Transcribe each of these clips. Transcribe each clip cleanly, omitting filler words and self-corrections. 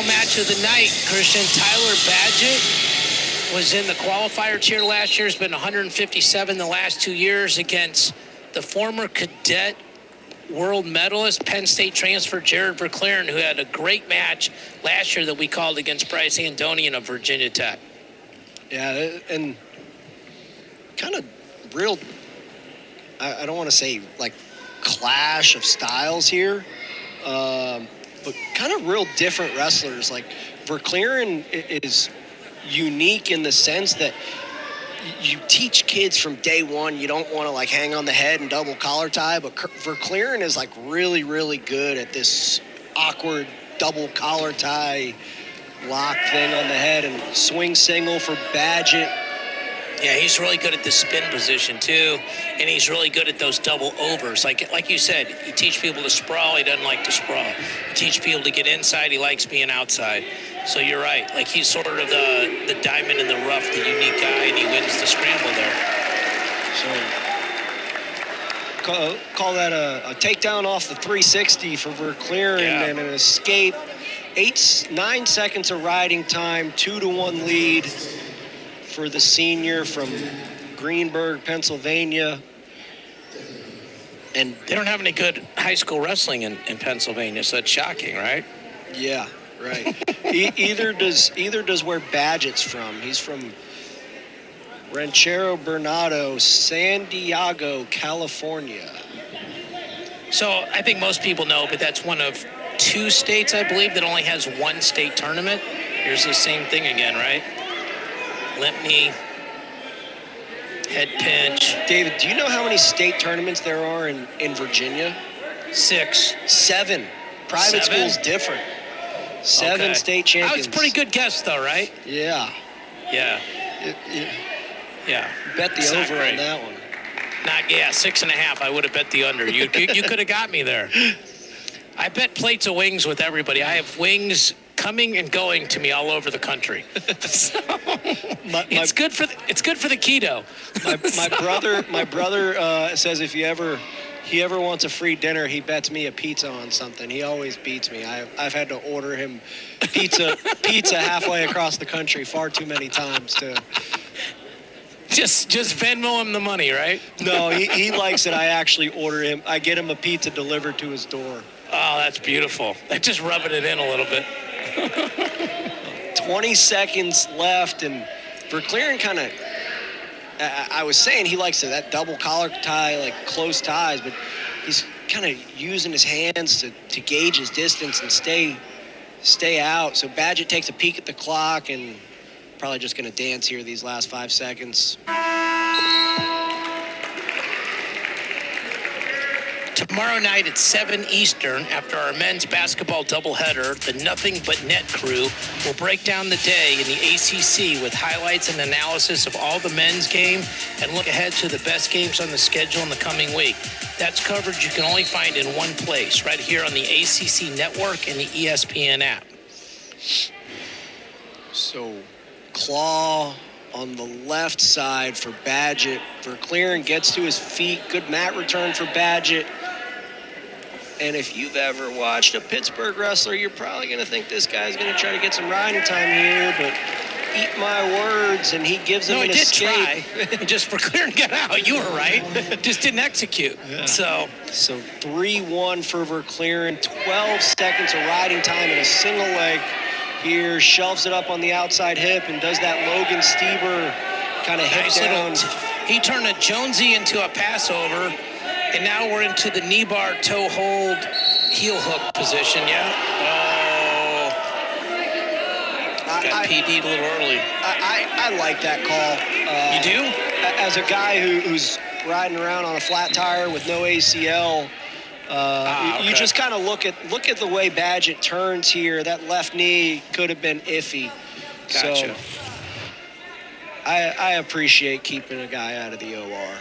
final match of the night, Christian. Tyler Badgett was in the qualifier tier last year. Has been 157 the last 2 years against the former cadet world medalist, Penn State transfer Jared Verkleeren, who had a great match last year that we called against Bryce Andonian of Virginia Tech. Yeah, and kind of real, I don't want to say like clash of styles here, but kind of real different wrestlers. Like Verkleeren is unique in the sense that you teach kids from day one, you don't want to like hang on the head and double collar tie, but Verkleeren is like really, really good at this awkward double collar tie lock thing on the head and swing single for Badgett. Yeah, he's really good at the spin position too, and he's really good at those double overs. Like you said, you teach people to sprawl, he doesn't like to sprawl. You teach people to get inside, he likes being outside. So you're right. Like he's sort of the diamond in the rough, the unique guy, and he wins the scramble there. So call that a takedown off the 360 for Verkleeren and an escape. 9 seconds of riding time, 2-1 lead for the senior from Greenburgh, Pennsylvania. And they don't have any good high school wrestling in Pennsylvania, so that's shocking, right? Yeah, right. either does where Badgett's from. He's from Ranchero Bernardo, San Diego, California. So I think most people know, but that's one of 2 states, I believe, that only has 1 state tournament. Here's the same thing again, right? Limp knee, head pinch. David, do you know how many state tournaments there are in Virginia? 6. 7. Private school's different. 7 state champions. That was a pretty good guess, though, right? Yeah. Yeah. Yeah. Bet the over on that one. 6.5. I would have bet the under. You could have got me there. I bet plates of wings with everybody. I have wings coming and going to me all over the country. So, it's good for the keto. My brother says if he ever wants a free dinner, he bets me a pizza on something. He always beats me. I've had to order him pizza halfway across the country far too many times to. Just Venmo him the money, right? No, he likes it. I actually order him. I get him a pizza delivered to his door. Oh, that's beautiful. Just rubbing it in a little bit. 20 seconds left, and Verkleeren kind of, I was saying he likes that double collar tie, like close ties, but he's kind of using his hands to gauge his distance and stay out. So Badgett takes a peek at the clock and probably just going to dance here these last 5 seconds. Tomorrow night at 7 Eastern, after our men's basketball doubleheader, the Nothing But Net crew will break down the day in the ACC with highlights and analysis of all the men's game and look ahead to the best games on the schedule in the coming week. That's coverage you can only find in one place, right here on the ACC network and the ESPN app. So, claw on the left side for Badgett. Verkleeren gets to his feet. Good mat return for Badgett. And if you've ever watched a Pittsburgh wrestler, you're probably going to think this guy's going to try to get some riding time here, but eat my words, and he gives him an escape. No, he did try. Just Verkleeren got out. You were right. Just didn't execute. Yeah. So 3-1 for Verkleeren. 12 seconds of riding time and a single leg here. Shelves it up on the outside hip and does that Logan Stieber kind of hip down. He turned a Jonesy into a passover. And now we're into the knee bar, toe hold, heel hook position, yeah? Oh. Got PD'd a little early. I like that call. You do? As a guy who's riding around on a flat tire with no ACL, you just kind of look at the way Badgett turns here. That left knee could have been iffy. Gotcha. So I appreciate keeping a guy out of the OR.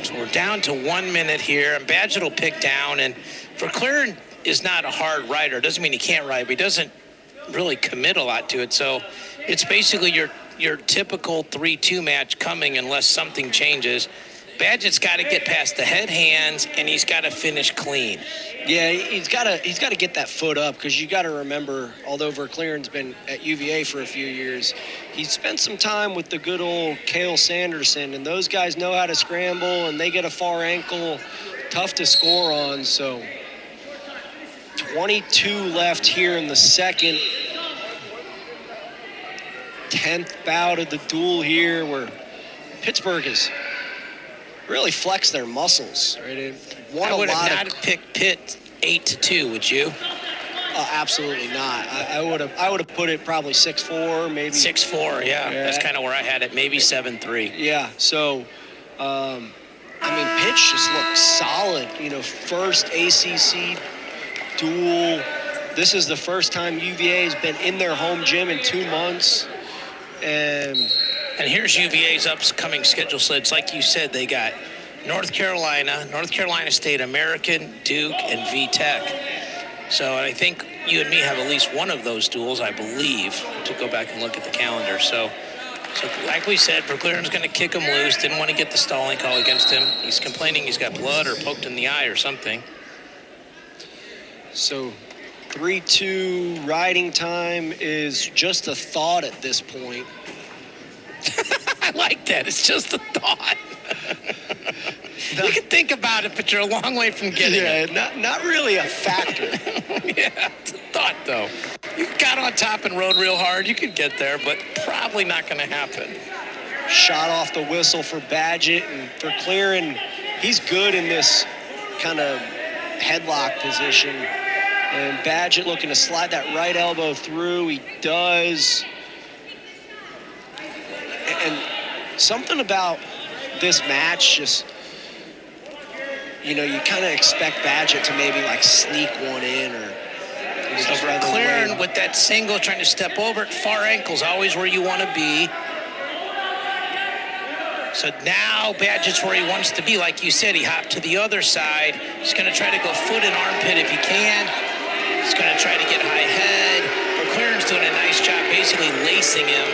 So we're down to 1 minute here, and Badgett will pick down. And Verkleeren is not a hard rider. Doesn't mean he can't ride, but he doesn't really commit a lot to it. So it's basically your typical 3-2 match coming unless something changes. Badgett's got to get past the head hands, and he's got to finish clean. Yeah, he's got to get that foot up, because you got to remember, although Verkleeren's been at UVA for a few years, he's spent some time with the good old Cale Sanderson, and those guys know how to scramble, and they get a far ankle, tough to score on. So 22 left here in the second. 10th bout of the duel here, where Pittsburgh has really flexed their muscles, right? I would have not picked Pitt 8-2, would you? Absolutely not. I would have put it probably 6-4, maybe 6-4. Yeah, that's kind of where I had it. Maybe 7-3. Yeah. So, Pitt just looked solid. First ACC duel. This is the first time UVA has been in their home gym in 2 months, and here's UVA's upcoming schedule. So it's like you said, they got North Carolina State, American, Duke, and VTech. So I think you and me have at least one of those duels, I believe, to go back and look at the calendar. So like we said, Verkleeren's going to kick him loose. Didn't want to get the stalling call against him. He's complaining he's got blood or poked in the eye or something. So 3-2 riding time is just a thought at this point. I like that. It's just a thought. You can think about it, but you're a long way from getting it. Not really a factor. Yeah, it's a thought, though. You got on top and rode real hard. You could get there, but probably not going to happen. Shot off the whistle for Badgett, and Verkleeren, he's good in this kind of headlock position. And Badgett looking to slide that right elbow through. He does. And something about this match, just, you kind of expect Badgett to maybe sneak one in, or so Verkleeren with that single, trying to step over it. Far ankle's always where you want to be. So now Badgett's where he wants to be. Like you said, he hopped to the other side. He's going to try to go foot and armpit if he can. He's going to try to get high head. Verkleeren's doing a nice job basically lacing him.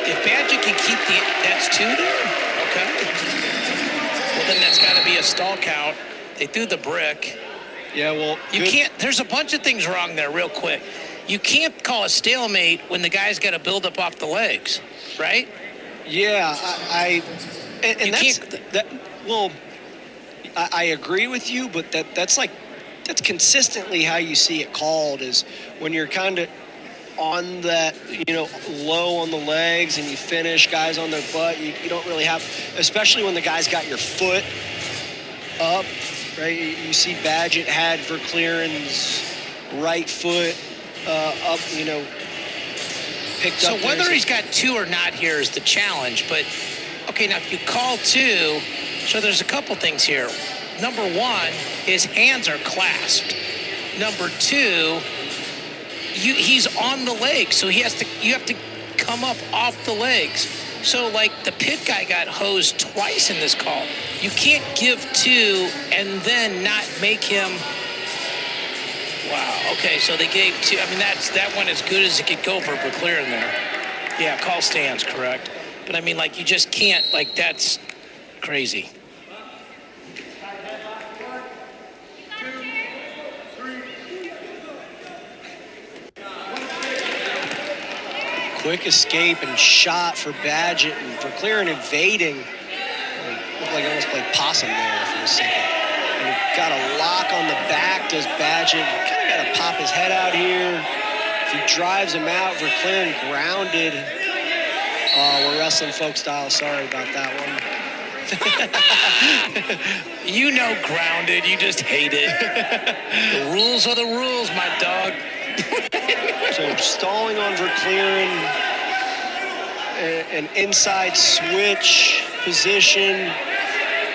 If Badgett can keep that's 2 there? Okay. Well, then that's got to be a stall count. They threw the brick. Yeah, well, you can't. There's a bunch of things wrong there real quick. You can't call a stalemate when the guy's got to build up off the legs, right? Yeah, I agree with you, but that's consistently how you see it called, is when you're kind of on that, low on the legs and you finish guys on their butt. You don't really have, especially when the guy's got your foot up, right? You see Badgett had Verkleeren's right foot up, picked up. So whether he's got 2 or not here is the challenge. But, okay, now if you call 2, so there's a couple things here. Number 1, his hands are clasped. Number 2, he's on the legs, so you have to come up off the legs. So, the Pitt guy got hosed twice in this call. You can't give 2 and then not make him. Wow. Okay, so they gave 2. That one as good as it could go for Verkleeren there. Yeah, call stands, correct. But you just can't. That's crazy. Quick escape and shot for Badgett, and Verkleeren evading. Looked like he almost played possum there for a second. And he got a lock on the back, does Badgett. Kind of got to pop his head out here. If he drives him out, Verkleeren grounded. We're wrestling folk style. Sorry about that one. Grounded. You just hate it. The rules are the rules, my dog. So stalling on Verkleeren, an inside switch position.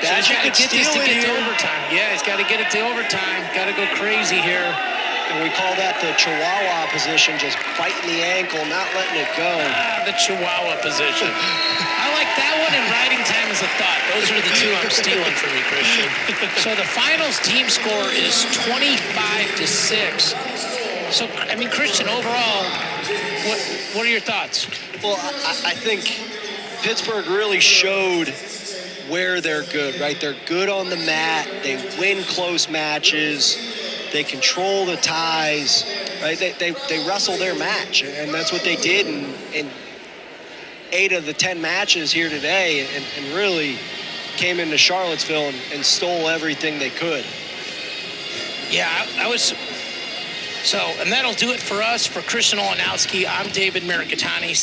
Badgett could get this to get to overtime. Yeah, he's got to get it to overtime. Got to go crazy here. And we call that the Chihuahua position, just biting the ankle, not letting it go. The Chihuahua position. I like that one, and riding time is a thought. Those are the 2 I'm stealing from you, Christian. So the finals team score is 25-6. So, Christian, overall, what are your thoughts? Well, I think Pittsburgh really showed where they're good, right? They're good on the mat. They win close matches. They control the ties, right? They wrestle their match, and that's what they did in 8 of the 10 matches here today, and really came into Charlottesville and stole everything they could. Yeah, I was. So, and that'll do it for us. For Christian Olenowski, I'm David Marikatani.